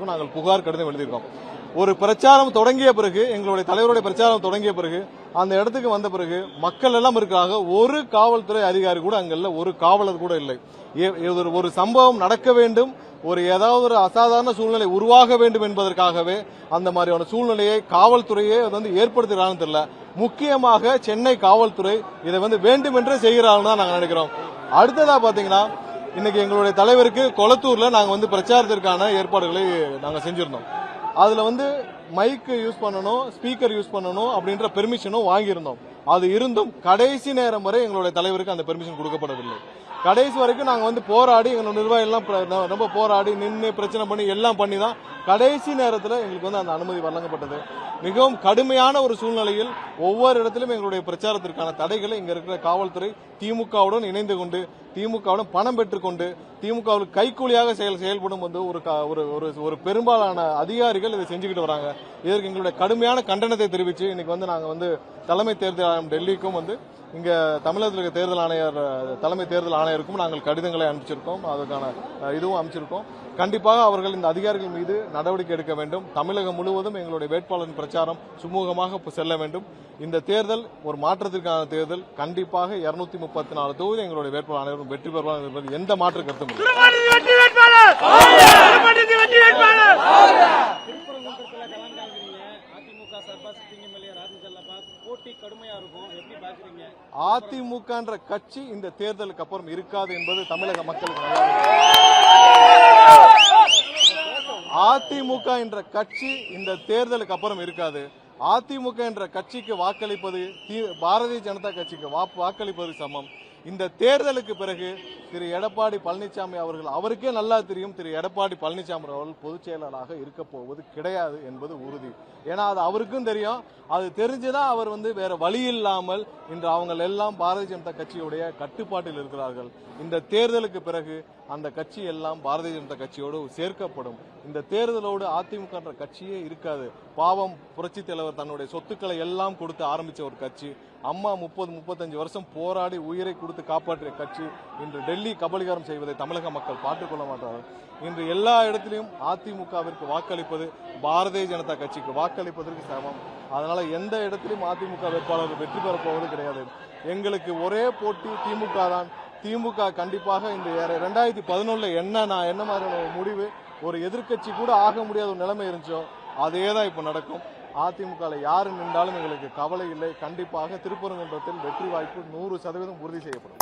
மாவட்டத்துக்கும் நாங்கள் புகார் கடிதம் எழுதியிருக்கோம். ஒரு பிரச்சாரம் தொடங்கிய பிறகு, எங்களுடைய தலைவருடைய பிரச்சாரம் தொடங்கிய பிறகு, அந்த இடத்துக்கு வந்த பிறகு மக்கள் எல்லாம் இருக்கிறாங்க. ஒரு காவல்துறை அதிகாரி கூட அங்க இல்ல, ஒரு காவலர் கூட இல்லை. ஒரு சம்பவம் நடக்க வேண்டும், ஏதாவது ஒரு அசாதாரண சூழ்நிலை உருவாக வேண்டும் என்பதற்காகவே அந்த மாதிரியான சூழ்நிலையை காவல்துறையே ஏற்படுத்துகிறான்னு தெரியல. முக்கியமாக சென்னை காவல்துறை இதை வேண்டுமென்றே செய்கிறார்கள் தான் நாங்க நினைக்கிறோம். அடுத்ததா பாத்தீங்கன்னா, இன்னைக்கு எங்களுடைய தலைவருக்கு கொளத்தூர்ல நாங்க பிரச்சாரத்திற்கான ஏற்பாடுகளை நாங்க செஞ்சிருந்தோம். அதுல மைக் யூஸ் பண்ணணும், ஸ்பீக்கர் யூஸ் பண்ணணும் அப்படின்ற பெர்மிஷனும் வாங்கியிருந்தோம். அது இருந்தும் கடைசி நேரம் வரை எங்களுடைய தலைவருக்கு அந்த பெர்மிஷன் கொடுக்கப்படவில்லை. கடைசி வரைக்கும் நாங்க போராடி, எங்களோட நிர்வாகம் எல்லாம் ரொம்ப போராடி நின்று பிரச்சனை பண்ணி எல்லாம் பண்ணி தான் கடைசி நேரத்தில் எங்களுக்கு அந்த அனுமதி வழங்கப்பட்டது. மிகவும் கடுமையான ஒரு சூழ்நிலையில் ஒவ்வொரு இடத்திலும் எங்களுடைய பிரச்சாரத்திற்கான தடைகளை இங்க இருக்கிற காவல்துறை திமுகவுடன் இணைந்து கொண்டு, திமுகவுடன் பணம் பெற்றுக்கொண்டு, திமுகவுக்கு கைக்கூலியாக செயல்படும் ஒரு பெரும்பாலான அதிகாரிகள் இதை செஞ்சுக்கிட்டு வராங்க. இதற்கு எங்களுடைய கடுமையான கண்டனத்தை தெரிவித்து இன்னைக்கு நாங்க தலைமை தேர்தல் ஆணையம் டெல்லிக்கும் இங்க தமிழகத்தில் இருக்க தேர்தல் ஆணையர், தலைமை தேர்தல் ஆணையருக்கும் நாங்கள் கடிதங்களை அனுப்பிச்சிருக்கோம். அதுக்கான இதுவும் அமைச்சிருக்கோம். கண்டிப்பாக அவர்கள் இந்த அதிகாரிகள் மீது நடவடிக்கை எடுக்க வேண்டும். தமிழகம் முழுவதும் எங்களுடைய வேட்பாளரின் பிரச்சாரம் சுமூகமாக செல்ல வேண்டும். இந்த தேர்தல் ஒரு மாற்றத்திற்கான தேர்தல். கண்டிப்பாக 234 தொகுதி எங்களுடைய வேட்பாளர் அனைவரும் வெற்றி பெறுவார் என்பது எந்த மாற்று கருத்தும் இல்லை. அதிமுக என்ற கட்சி இந்த தேர்தலுக்கு அப்புறம் இருக்காது என்பது தமிழக மக்களுக்கு அதிமுக என்ற கட்சி இந்த தேர்தலுக்கு அப்புறம் இருக்காது. அதிமுக என்ற கட்சிக்கு வாக்களிப்பது பாரதிய ஜனதா கட்சிக்கு வாக்களிப்பது சமம். இந்த தேர்தலுக்கு பிறகு திரு எடப்பாடி பழனிசாமி அவருக்கே நல்லா தெரியும், திரு எடப்பாடி பழனிசாமி அவர்கள் பொதுச் செயலாளராக இருக்க போவது கிடையாது என்பது உறுதி. ஏன்னா அது அவருக்கும் தெரியும். அது தெரிஞ்சுதான் அவர் வேற வழி இல்லாமல் இன்று அவங்க எல்லாம் பாரதிய ஜனதா கட்சியுடைய கட்டுப்பாட்டில் இருக்கிறார்கள். இந்த தேர்தலுக்கு பிறகு அந்த கட்சி எல்லாம் பாரதிய ஜனதா கட்சியோடு சேர்க்கப்படும். இந்த தேர்தலோடு அதிமுக என்ற கட்சியே இருக்காது. பாவம் புரட்சி தலைவர் தன்னுடைய சொத்துக்களை எல்லாம் கொடுத்து ஆரம்பிச்ச ஒரு கட்சி. அம்மா 30-35 வருஷம் போராடி உயிரை கொடுத்து காப்பாற்றிய கட்சி இன்று டெல்லி கபலீகரம் செய்வதை தமிழக மக்கள் பார்த்துக்கொள்ள மாட்டார்கள். இன்று எல்லா இடத்திலும் அதிமுகவிற்கு வாக்களிப்பது பாரதிய ஜனதா கட்சிக்கு வாக்களிப்பதற்கு சமம். அதனால எந்த இடத்திலும் அதிமுக வேட்பாளர்கள் வெற்றி பெறப் போவது கிடையாது. எங்களுக்கு ஒரே போட்டி திமுக தான். திமுக கண்டிப்பாக இந்த 2011 என்ன மாதிரியான முடிவு, ஒரு எதிர்க்கட்சி கூட ஆக முடியாத ஒரு நிலைமை இருந்துச்சோ அதேதான் இப்ப நடக்கும். அதிமுக யாரு நின்றாலும் எங்களுக்கு கவலை இல்லை. கண்டிப்பாக திருப்பரங்குன்றத்தில் வெற்றி வாய்ப்பு 100% உறுதி செய்யப்படும்.